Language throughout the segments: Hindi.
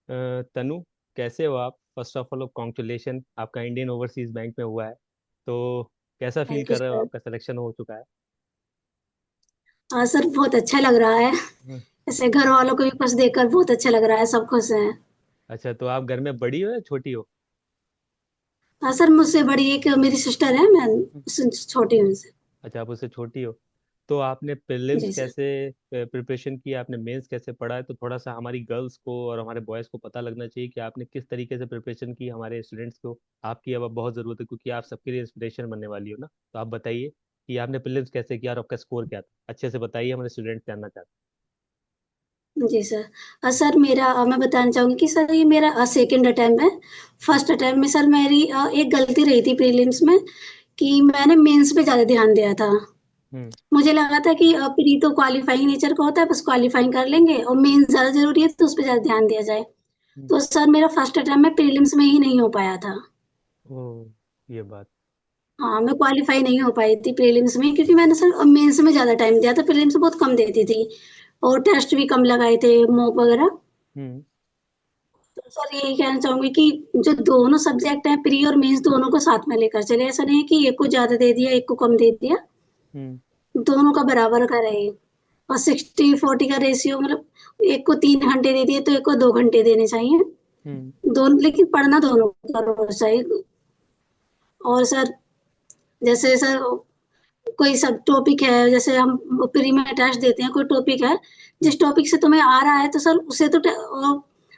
तनु, कैसे हो आप? फर्स्ट ऑफ ऑल कॉन्ग्रेचुलेशन, आपका इंडियन ओवरसीज बैंक में हुआ है। तो कैसा फील थैंक यू कर रहे हो? सर। आपका सिलेक्शन हो चुका है। हाँ सर, बहुत अच्छा लग रहा है। हम्म। ऐसे घर वालों को भी खुश देखकर बहुत अच्छा लग रहा है, सब खुश हैं। अच्छा, तो आप घर में बड़ी हो या छोटी हो? हाँ सर, मुझसे बड़ी एक मेरी सिस्टर है, मैं हम्म। उससे छोटी हूँ उनसे। अच्छा, आप उससे छोटी हो। तो आपने प्रीलिम्स जी सर। कैसे प्रिपरेशन की, आपने मेंस कैसे पढ़ा है? तो थोड़ा सा हमारी गर्ल्स को और हमारे बॉयज़ को पता लगना चाहिए कि आपने किस तरीके से प्रिपरेशन की। हमारे स्टूडेंट्स को आपकी अब बहुत ज़रूरत है, क्योंकि आप सबके लिए इंस्पिरेशन बनने वाली हो ना। तो आप बताइए कि आपने प्रीलिम्स कैसे किया और आपका स्कोर क्या था। अच्छे से बताइए, हमारे स्टूडेंट जानना चाहते जी सर। सर मेरा मैं बताना चाहूँगी कि सर ये मेरा सेकंड अटेम्प्ट है। हैं। फर्स्ट अटेम्प्ट में सर मेरी एक गलती रही थी प्रीलिम्स में कि मैंने मेंस पे ज़्यादा ध्यान दिया था। हम्म। मुझे लगा था कि प्री तो क्वालीफाइंग नेचर का होता है, बस क्वालीफाइंग कर लेंगे और मेंस ज़्यादा ज़रूरी है तो उस पे ज़्यादा ध्यान दिया जाए। हम्म। तो सर मेरा फर्स्ट अटेम्प्ट में प्रीलिम्स में ही नहीं हो पाया था। ओह, ये बात। हाँ, मैं क्वालीफाई नहीं हो पाई थी प्रीलिम्स में क्योंकि मैंने सर मेंस में ज़्यादा टाइम दिया था, प्रीलिम्स बहुत कम देती थी और टेस्ट भी कम लगाए थे, मॉक वगैरह। हम्म। तो सर यही कहना चाहूँगी कि जो दोनों सब्जेक्ट हैं, प्री और मेंस दोनों को साथ में लेकर चले। ऐसा नहीं है कि एक को ज़्यादा दे दिया, एक को कम दे दिया, हम्म। दोनों का बराबर का रहे। और 60-40 का रेशियो मतलब एक को 3 घंटे दे दिए तो एक को 2 घंटे देने चाहिए। हम्म। दोनों लेकिन पढ़ना दोनों का रोज़ चाहिए। और सर जैसे सर कोई सब टॉपिक है, जैसे हम प्री में टेस्ट देते हैं, कोई टॉपिक है, हम्म। जिस टॉपिक से तुम्हें आ रहा है तो सर उसे तो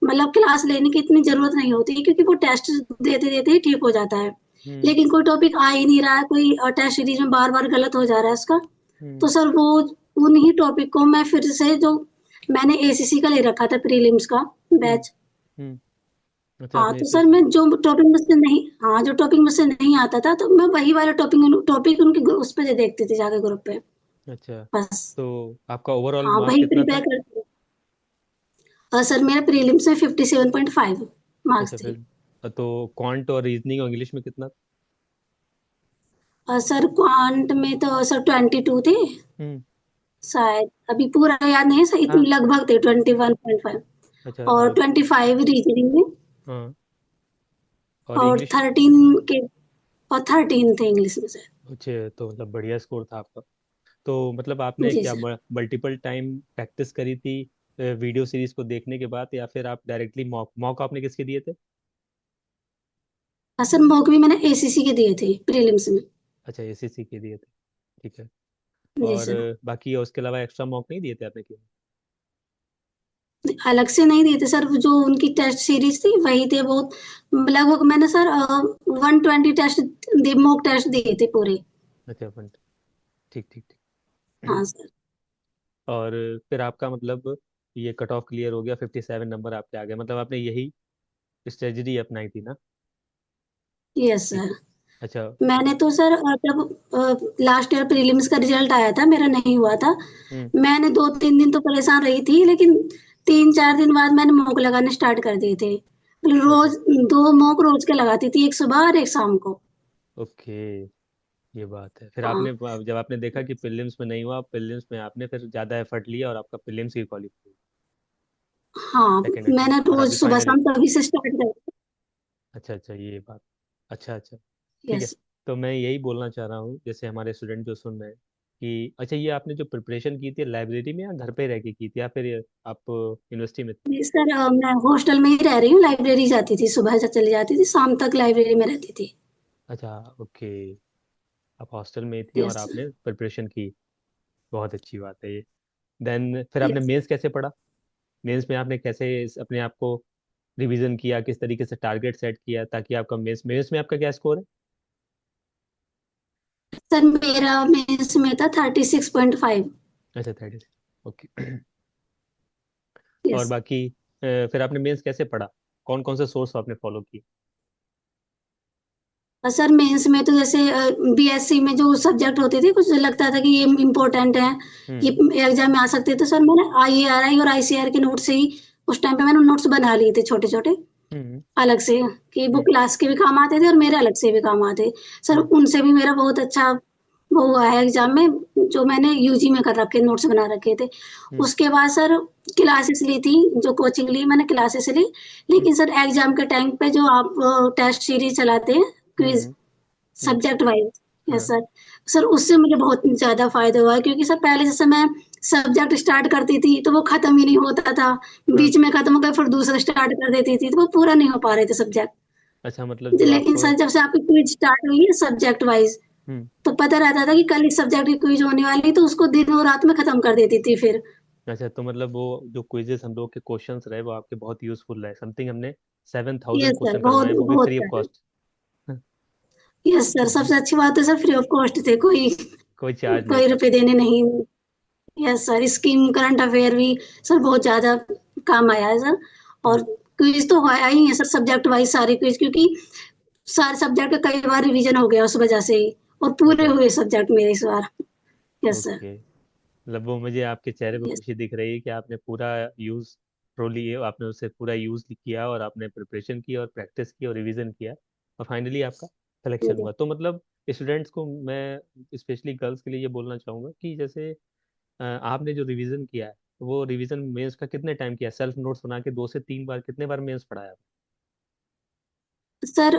मतलब क्लास लेने की इतनी जरूरत नहीं होती क्योंकि वो टेस्ट देते देते ही ठीक हो जाता है। हम्म। लेकिन कोई टॉपिक आ ही नहीं रहा है, कोई टेस्ट सीरीज में बार बार गलत हो जा रहा है उसका, तो हम्म। सर वो उन्हीं टॉपिक को मैं फिर से जो मैंने एसीसी का ले रखा था प्रीलिम्स का हम्म। बैच। हम्म। अच्छा, हाँ आपने तो इसे। सर मैं जो टॉपिक मुझसे नहीं, हाँ जो टॉपिक मुझसे नहीं आता था तो मैं वही वाला टॉपिक टॉपिक उनके उस पे देखती थी जाके ग्रुप पे। अच्छा, बस। तो आपका ओवरऑल हाँ मार्क वही कितना प्रिपेयर था? करती हूँ। सर मेरा प्रीलिम्स में 57.5 अच्छा, मार्क्स थे। फिर तो क्वांट और रीजनिंग और इंग्लिश में कितना? और सर क्वांट में तो सर 22 थे हम्म। शायद, अभी पूरा याद नहीं है सर, हाँ। इतने लगभग थे 21.5। अच्छा, और 25 रीजनिंग में। हाँ, और और इंग्लिश? 13 के, और 13 थे इंग्लिश में सर। अच्छे, तो मतलब बढ़िया स्कोर था आपका। तो मतलब आपने जी क्या सर। मल्टीपल टाइम प्रैक्टिस करी थी वीडियो सीरीज को देखने के बाद, या फिर आप डायरेक्टली मॉक मॉक आपने किसके दिए थे? हाँ सर मॉक भी मैंने एसीसी के दिए थे प्रीलिम्स में। अच्छा, एसीसी के दिए थे। ठीक है। जी और सर। बाकी उसके अलावा एक्स्ट्रा मॉक नहीं दिए थे आपने किए? अलग से नहीं दिए थे सर, वो जो उनकी टेस्ट सीरीज थी वही थे वो। लगभग मैंने सर 120 टेस्ट मॉक टेस्ट दिए थे पूरे। अच्छा, फन। ठीक, ठीक, ठीक। हाँ सर। और फिर आपका मतलब ये कट ऑफ क्लियर हो गया, 57 नंबर आपके आ गए, मतलब आपने यही स्ट्रेटजी अपनाई थी ना? यस ठीक। सर। अच्छा। मैंने तो सर जब लास्ट ईयर प्रीलिम्स का रिजल्ट आया था, मेरा नहीं हुआ था। हम्म। मैंने 2-3 दिन तो परेशान रही थी, लेकिन 3-4 दिन बाद मैंने मॉक लगाने स्टार्ट कर दिए थे। अच्छा, अच्छा। रोज 2 मॉक रोज के लगाती थी, एक सुबह और एक शाम को। ओके, ये बात है। फिर हाँ। आपने जब आपने देखा कि प्रीलिम्स में नहीं हुआ, प्रीलिम्स में आपने फिर ज़्यादा एफर्ट लिया और आपका प्रीलिम्स की क्वालिफाई, हाँ सेकेंड मैंने अटेम्प्ट, और रोज अभी सुबह फाइनल। शाम तभी से स्टार्ट कर। अच्छा, अच्छा, ये बात। अच्छा, अच्छा। ठीक है। यस। तो मैं यही बोलना चाह रहा हूँ, जैसे हमारे स्टूडेंट जो सुन रहे हैं कि अच्छा, ये आपने जो प्रिपरेशन की थी लाइब्रेरी में या घर पे रह के की थी, या फिर ये आप यूनिवर्सिटी में थे? जी सर, मैं हॉस्टल में ही रह रही हूँ, लाइब्रेरी जाती थी, सुबह से चली जाती थी, शाम तक लाइब्रेरी में रहती थी। अच्छा, ओके। आप हॉस्टल में थी और यस सर। आपने प्रिपरेशन की। बहुत अच्छी बात है ये। देन फिर आपने यस। मेंस कैसे पढ़ा? मेंस में आपने कैसे अपने आप को रिवीजन किया, किस तरीके से टारगेट सेट किया ताकि आपका मेंस मेंस में आपका क्या स्कोर है? सर मेरा मेंस में था 36.5। अच्छा, 36। ओके। और यस। बाकी फिर आपने मेंस कैसे पढ़ा? कौन कौन से सोर्स आपने फॉलो किए? सर मेंस में तो जैसे बीएससी में जो सब्जेक्ट होते थे, कुछ लगता था कि ये इम्पोर्टेंट है, ये हम्म। एग्जाम में आ सकते हैं, तो सर मैंने आईएआरआई और आईसीआर के नोट से ही उस टाइम पे मैंने नोट्स बना लिए थे छोटे छोटे हम्म। अलग से, कि वो हम्म। क्लास के भी काम आते थे और मेरे अलग से भी काम आते। सर हम्म। उनसे भी मेरा बहुत अच्छा वो हुआ है एग्ज़ाम में, जो मैंने यूजी में कर रखे, नोट्स बना रखे थे। हम्म। उसके बाद सर क्लासेस ली थी, जो कोचिंग ली मैंने क्लासेस ली, हम्म। लेकिन सर एग्ज़ाम के टाइम पे जो आप टेस्ट सीरीज़ चलाते हैं, क्विज़ हम्म। हम्म। सब्जेक्ट वाइज़, यस हाँ। सर। सर उससे मुझे बहुत ज़्यादा फ़ायदा हुआ है, क्योंकि सर पहले जैसे मैं सब्जेक्ट स्टार्ट करती थी, तो वो खत्म ही नहीं होता था। हाँ। बीच में खत्म हो गया, फिर दूसरा स्टार्ट कर देती थी, तो वो पूरा नहीं हो पा रहे थे सब्जेक्ट। अच्छा, मतलब जो लेकिन आपको। सर जब से आपकी क्विज़ स्टार्ट हुई है सब्जेक्ट वाइज़, हम्म। तो पता रहता था कि कल इस सब्जेक्ट की क्विज़ होने वाली है, तो उसको दिन और रात में खत्म कर देती थी फिर। अच्छा, तो मतलब वो जो क्विजेस हम लोग के क्वेश्चंस रहे वो आपके बहुत यूजफुल रहे। समथिंग हमने 7,000 यस सर, क्वेश्चन बहुत करवाए, वो भी बहुत फ्री ऑफ ज़्यादा। कॉस्ट। यस सर, सबसे अच्छी बात है सर फ्री ऑफ कॉस्ट थे, कोई कोई चार्ज नहीं कोई था। रुपए देने नहीं। Yes sir, scheme current affair भी सर बहुत ज़्यादा काम आया है सर। हम्म। और क्विज़ तो आया ही है सर, सब्जेक्ट वाइज़ सारे क्विज़, क्योंकि सारे सब्जेक्ट का कई बार रिवीजन हो गया उस वजह से ही, और पूरे अच्छा। हुए सब्जेक्ट मेरे इस बार। Yes sir. ओके। मतलब वो मुझे आपके चेहरे पे यस। खुशी दिख रही है कि आपने पूरा यूज प्रो लिए, आपने उससे पूरा यूज किया और आपने प्रिपरेशन की और प्रैक्टिस की और रिवीजन किया, और फाइनली आपका सिलेक्शन हुआ। तो मतलब स्टूडेंट्स को मैं, स्पेशली गर्ल्स के लिए ये बोलना चाहूँगा कि जैसे आपने जो रिवीजन किया है, वो रिवीजन मेंस का कितने टाइम किया? सेल्फ नोट्स बना के 2 से 3 बार, कितने बार मेंस पढ़ा है? सर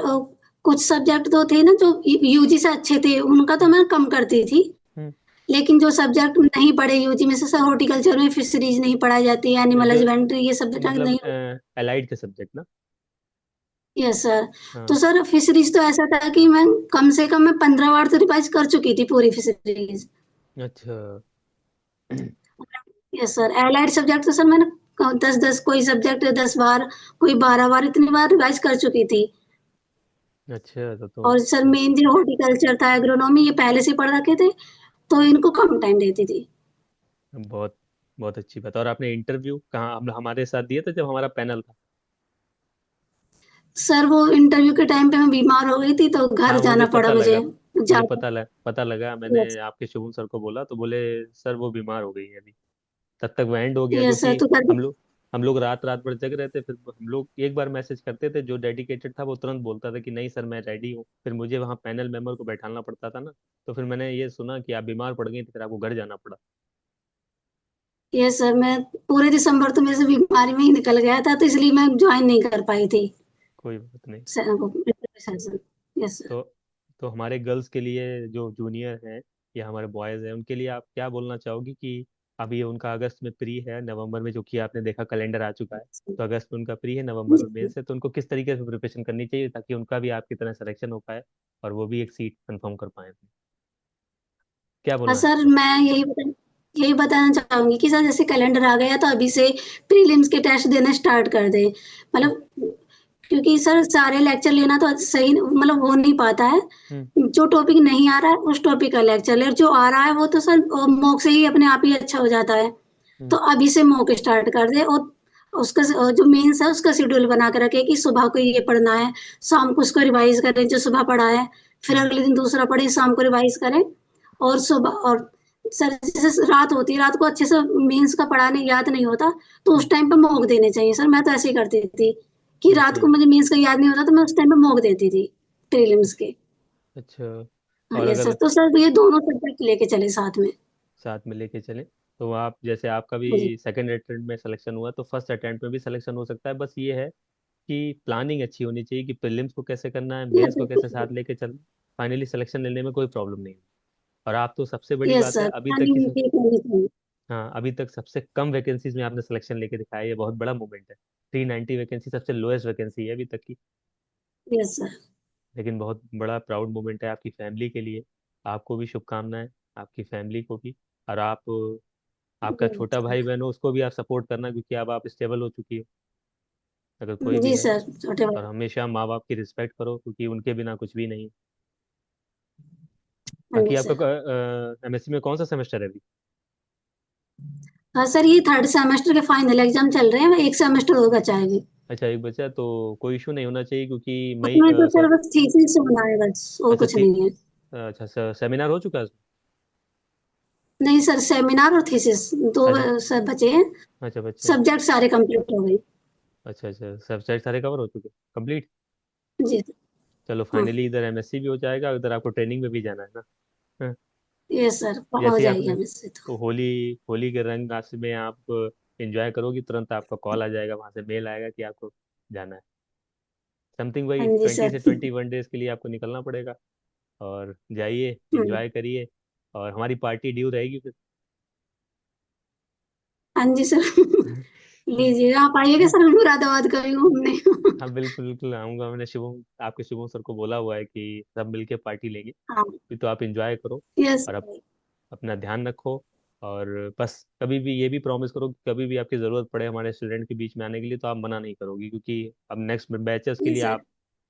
कुछ सब्जेक्ट तो थे ना जो यूजी से अच्छे थे, उनका तो हम्म। मैं कम करती थी। हम्म। लेकिन जो सब्जेक्ट नहीं पढ़े यूजी में, से हॉर्टिकल्चर में फिशरीज नहीं पढ़ाई जाती, एनिमल जो हस्बेंड्री, ये सब्जेक्ट मतलब नहीं। अलाइड के सब्जेक्ट ना। Yes sir. तो हाँ। सर फिशरीज तो ऐसा था कि मैं कम से कम मैं 15 बार तो रिवाइज कर चुकी थी पूरी फिशरीज। अच्छा। यस सर, एलाइड सब्जेक्ट तो सर मैंने 10-10, कोई सब्जेक्ट 10 बार, कोई 12 बार, इतनी बार रिवाइज कर चुकी थी। अच्छा, और सर मेन जो हॉर्टिकल्चर था, एग्रोनॉमी, ये पहले से पढ़ रखे थे, तो इनको कम टाइम देती थी। बहुत बहुत अच्छी बात। और आपने इंटरव्यू कहाँ हमारे साथ दिया था जब हमारा पैनल था? सर वो इंटरव्यू के टाइम पे मैं बीमार हो गई थी, तो घर हाँ, मुझे जाना पड़ा पता मुझे लगा। मुझे ज्यादा। पता लगा, मैंने यस। आपके शुभम सर को बोला तो बोले सर वो बीमार हो गई है अभी। तब तक वो एंड हो गया, यस सर, क्योंकि तो कर। हम लोग रात रात भर जग रहे थे। फिर हम लोग एक बार मैसेज करते थे, जो डेडिकेटेड था वो तुरंत बोलता था कि नहीं सर मैं रेडी हूँ। फिर मुझे वहाँ पैनल मेंबर को बैठाना पड़ता था ना। तो फिर मैंने ये सुना कि आप बीमार पड़ गई थी, फिर आपको घर जाना पड़ा। यस सर, मैं पूरे दिसंबर तो मेरे से बीमारी में ही निकल गया था, तो इसलिए मैं ज्वाइन नहीं कर पाई थी कोई बात नहीं। सेशन। Yes sir. तो तो हमारे गर्ल्स के लिए जो जूनियर हैं या हमारे बॉयज़ हैं, उनके लिए आप क्या बोलना चाहोगी कि अभी उनका अगस्त में प्री है, नवंबर में जो कि आपने देखा कैलेंडर आ चुका है, तो अगस्त में उनका प्री है, नवंबर में मेंस है, तो उनको किस तरीके से प्रिपरेशन करनी चाहिए ताकि उनका भी आपकी तरह सिलेक्शन हो पाए और वो भी एक सीट कंफर्म कर पाए? क्या हाँ बोलना है सर, आपको? मैं यही बताना चाहूंगी कि सर जैसे कैलेंडर आ गया, तो अभी से प्रीलिम्स के टेस्ट देना स्टार्ट कर दें। हम्म। मतलब क्योंकि सर सारे लेक्चर लेना तो सही मतलब हो नहीं पाता है। हम्म। जो टॉपिक नहीं आ रहा है उस टॉपिक का लेक्चर ले, और जो आ रहा है वो तो सर मॉक से ही अपने आप ही अच्छा हो जाता है। तो हम्म। अभी से मॉक स्टार्ट कर दे, और उसका जो मेंस है उसका शेड्यूल बना के रखे कि सुबह को ये पढ़ना है, शाम को उसको रिवाइज करें जो सुबह पढ़ा है, फिर हम्म। अगले दिन दूसरा पढ़े, शाम को रिवाइज करें। और सुबह और सर जैसे रात होती है, रात को अच्छे से मेंस का पढ़ाने याद नहीं होता, तो हम्म। उस टाइम पे मॉक देने चाहिए सर। मैं तो ऐसे ही करती थी कि रात ओके। को मुझे मेंस का याद नहीं होता, तो मैं उस टाइम पे मॉक देती थी प्रीलिम्स के। अच्छा। हाँ और ये सर, अगर तो सर ये दोनों सब्जेक्ट लेके चले साथ में। साथ में लेके चलें, तो आप जैसे आपका भी जी। सेकंड अटेम्प्ट में सिलेक्शन हुआ, तो फर्स्ट अटेम्प्ट में भी सिलेक्शन हो सकता है। बस ये है कि प्लानिंग अच्छी होनी चाहिए कि प्रीलिम्स को कैसे करना है, मेंस यस को कैसे साथ सर। लेके चलना। फाइनली सिलेक्शन लेने में कोई प्रॉब्लम नहीं है। और आप तो सबसे बड़ी यस बात है सर, अभी तक की प्लानिंग ठीक होनी चाहिए। हाँ, अभी तक सबसे कम वैकेंसीज में आपने सिलेक्शन लेके दिखाया है, ये बहुत बड़ा मूवमेंट है। 390 वैकेंसी सबसे लोएस्ट वैकेंसी है अभी तक की। Yes sir. लेकिन बहुत बड़ा प्राउड मोमेंट है आपकी फैमिली के लिए। आपको भी शुभकामनाएं, आपकी फैमिली को भी। और आपका छोटा भाई बहन हो उसको भी आप सपोर्ट करना, क्योंकि अब आप स्टेबल हो चुकी हो, अगर कोई भी जी है। सर, छोटे और भाई। हमेशा माँ बाप की रिस्पेक्ट करो, क्योंकि उनके बिना कुछ भी नहीं। हाँ बाकी जी सर। आपका एमएससी में कौन सा सेमेस्टर है अभी? हाँ सर, ये थर्ड सेमेस्टर के फाइनल एग्जाम चल रहे हैं, एक सेमेस्टर होगा चाहे भी। अच्छा, एक बचा तो कोई इशू नहीं होना चाहिए, क्योंकि मई उसमें तो सर बस थीसिस होना है, बस और अच्छा कुछ नहीं है। अच्छा, सेमिनार हो चुका है उसमें? नहीं सर, सेमिनार और थीसिस दो अच्छा। सब बचे हैं। अच्छा, बच्चे हैं। सब्जेक्ट सारे कंप्लीट हो गए। अच्छा अच्छा, सब्जेक्ट सारे कवर हो चुके, कंप्लीट। जी सर। चलो हाँ। फाइनली इधर एमएससी भी हो जाएगा, उधर आपको ट्रेनिंग में भी जाना है ना। हाँ। यस सर, हो जैसे जाएगी आपने हमें से तो। तो होली होली के रंग रास में आप एंजॉय करोगी, तुरंत आपका कॉल आ जाएगा, वहां से मेल आएगा कि आपको जाना है। समथिंग वही हाँ जी 20 से 21 डेज के लिए आपको निकलना पड़ेगा। और जाइए, हम्म, एंजॉय करिए। और हमारी पार्टी ड्यू रहेगी फिर। हाँ जी सर। लीजिएगा, आप आइएगा सर मुरादाबाद कभी घूमने। हाँ बिल्कुल बिल्कुल आऊंगा। मैंने शुभम आपके शुभम सर को बोला हुआ है कि सब मिलके पार्टी लेंगे। हाँ। फिर तो आप एंजॉय करो। यस और सर। अपना ध्यान रखो। और बस कभी भी ये भी प्रॉमिस करो कि कभी भी आपकी ज़रूरत पड़े हमारे स्टूडेंट के बीच में आने के लिए तो आप मना नहीं करोगी, क्योंकि अब नेक्स्ट बैचेस के जी लिए सर।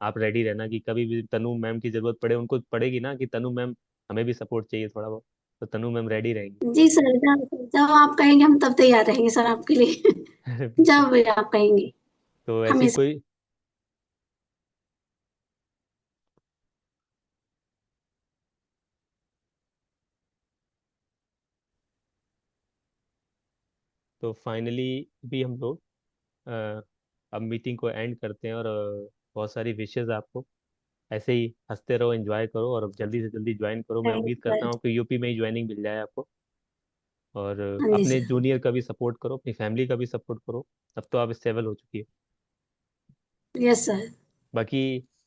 आप रेडी रहना कि कभी भी तनु मैम की ज़रूरत पड़े, उनको पड़ेगी ना कि तनु मैम हमें भी सपोर्ट चाहिए थोड़ा बहुत, तो तनु मैम रेडी रहेंगी। जी सर, जब जब आप कहेंगे हम तब तैयार रहेंगे सर आपके लिए। बिल्कुल। जब भी आप कहेंगे। तो ऐसी हमेशा। कोई तो फाइनली भी हम लोग अ, अब मीटिंग को एंड करते हैं। और बहुत सारी विशेस आपको। ऐसे ही हंसते रहो, एंजॉय करो, और अब जल्दी से जल्दी ज्वाइन करो। मैं थैंक उम्मीद यू करता सर। हूँ कि यूपी में ही ज्वाइनिंग मिल जाए आपको। और हाँ जी अपने सर। जूनियर का भी सपोर्ट करो, अपनी फैमिली का भी सपोर्ट करो। अब तो आप स्टेबल हो चुकी है। Yes sir. बाकी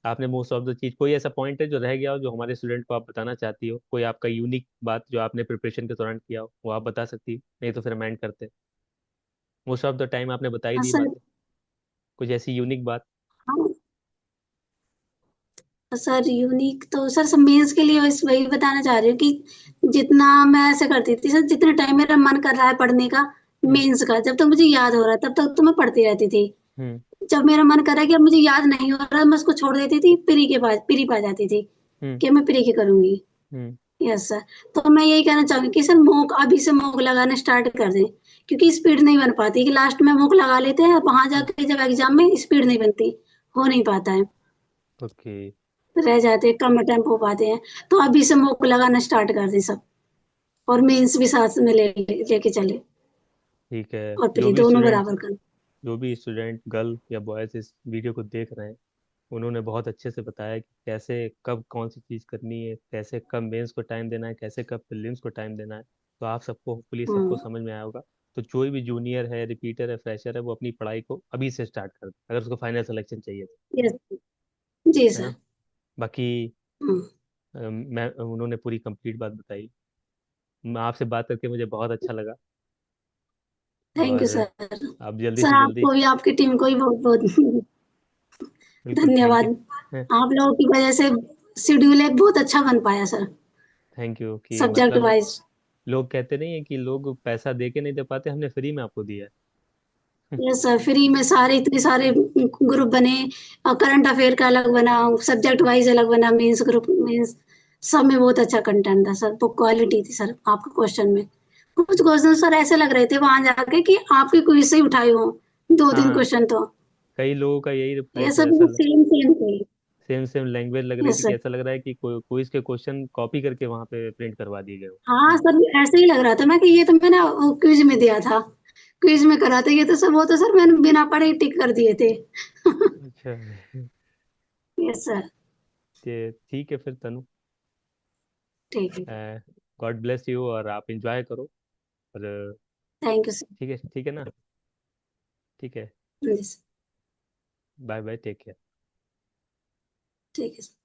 आपने मोस्ट ऑफ द चीज, कोई ऐसा पॉइंट है जो रह गया हो जो हमारे स्टूडेंट को आप बताना चाहती हो, कोई आपका यूनिक बात जो आपने प्रिपरेशन के दौरान किया हो, वो आप बता सकती हो, नहीं तो फिर हम एंड करते हैं। मोस्ट ऑफ द टाइम आपने बता ही हाँ दी सर। बातें। कुछ ऐसी यूनिक बात। हाँ सर, यूनिक तो सर सब मेंस के लिए बस वही बताना चाह रही हूँ कि जितना मैं ऐसे करती थी सर, जितने टाइम मेरा मन कर रहा है पढ़ने का, हम्म मेंस का जब तक मुझे याद हो रहा है तब तक तो मैं पढ़ती रहती थी। हम्म जब मेरा मन कर रहा है कि अब मुझे याद नहीं हो रहा, मैं उसको छोड़ देती थी, प्री पा जाती थी हम्म कि मैं प्री की करूंगी। हम्म यस सर। तो मैं यही कहना चाहूंगी कि सर मोक अभी से मोक लगाना स्टार्ट कर दें, क्योंकि स्पीड नहीं बन पाती कि लास्ट में मोक लगा लेते हैं, वहां हम्म। जाके जब एग्जाम में स्पीड नहीं बनती, हो नहीं पाता है, ओके। रह जाते हैं, कम टेम्पो हो पाते हैं। तो अभी से मोक लगाना स्टार्ट कर दें सब, और मेंस भी साथ में लेके चले, ठीक है। और प्री दोनों बराबर कर। जो भी स्टूडेंट गर्ल या बॉयज इस वीडियो को देख रहे हैं, उन्होंने बहुत अच्छे से बताया कि कैसे कब कौन सी चीज़ करनी है, कैसे कब मेंस को टाइम देना है, कैसे कब प्रीलिम्स को टाइम देना है। तो आप सबको होपफुली सबको हम्म। समझ में आया होगा। तो कोई भी जूनियर है, रिपीटर है, फ्रेशर है, वो अपनी पढ़ाई को अभी से स्टार्ट कर दे अगर उसको फाइनल सिलेक्शन चाहिए तो। यस। जी है सर। ना। बाकी हम्म। मैं उन्होंने पूरी कंप्लीट बात बताई। मैं आपसे बात करके मुझे बहुत अच्छा लगा। थैंक यू और सर। आप जल्दी सर से जल्दी। आपको भी, आपकी टीम को भी बहुत बहुत बिल्कुल थैंक धन्यवाद। यू। आप लोगों की वजह से शेड्यूल एक बहुत अच्छा बन पाया सर, थैंक यू कि सब्जेक्ट मतलब वाइज। लोग कहते नहीं है कि लोग पैसा दे के नहीं दे पाते, हमने फ्री में आपको दिया है। यस सर, फ्री में सारे इतने सारे ग्रुप बने, और करंट अफेयर का अलग बना, सब्जेक्ट वाइज अलग बना, मेंस ग्रुप, मेंस सब में बहुत अच्छा कंटेंट था सर, तो क्वालिटी थी सर आपके क्वेश्चन में। कुछ क्वेश्चन सर ऐसे लग रहे थे वहां जाके कि आपके क्विज से ही उठाए हो, दो तीन हाँ, क्वेश्चन तो कई लोगों का यही रिप्लाई ये था, सब सेम सेम थे। सेम सेम लैंग्वेज लग रही यस थी कि सर। ऐसा लग रहा है कि क्विज के क्वेश्चन कॉपी करके वहां पे प्रिंट करवा दिए गए हो। हाँ सर, ऐसे ही लग रहा था मैं कि ये तो मैंने क्विज में दिया था, क्विज में करा था, ये तो सब वो तो सर मैंने बिना पढ़े ही टिक कर दिए थे। अच्छा। Yes sir. ठीक है फिर तनु, ठीक है। गॉड ब्लेस यू, और आप इंजॉय करो। और थैंक यू सर। ठीक है ना। ठीक है। Yes. Bye bye, take care. ठीक है सर।